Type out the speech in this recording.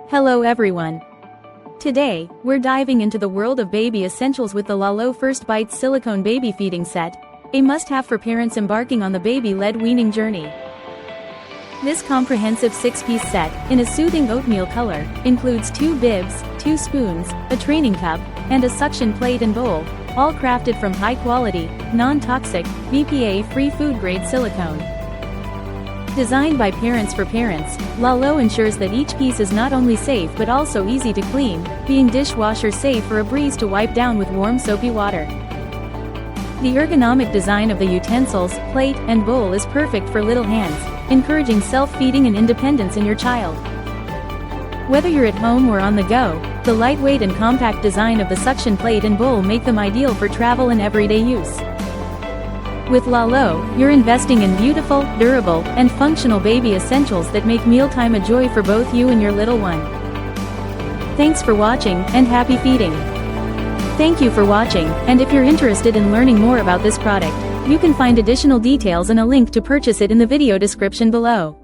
Hello everyone. Today, we're diving into the world of baby essentials with the Lalo First Bites Silicone Baby Feeding Set, a must-have for parents embarking on the baby-led weaning journey. This comprehensive 6-piece set, in a soothing oatmeal color, includes 2 bibs, 2 spoons, a training cup, and a suction plate and bowl, all crafted from high-quality, non-toxic, BPA-free food-grade silicone. Designed by parents for parents, Lalo ensures that each piece is not only safe but also easy to clean, being dishwasher safe or a breeze to wipe down with warm soapy water. The ergonomic design of the utensils, plate, and bowl is perfect for little hands, encouraging self-feeding and independence in your child. Whether you're at home or on the go, the lightweight and compact design of the suction plate and bowl make them ideal for travel and everyday use. With Lalo, you're investing in beautiful, durable, and functional baby essentials that make mealtime a joy for both you and your little one. Thanks for watching, and happy feeding! Thank you for watching, and if you're interested in learning more about this product, you can find additional details and a link to purchase it in the video description below.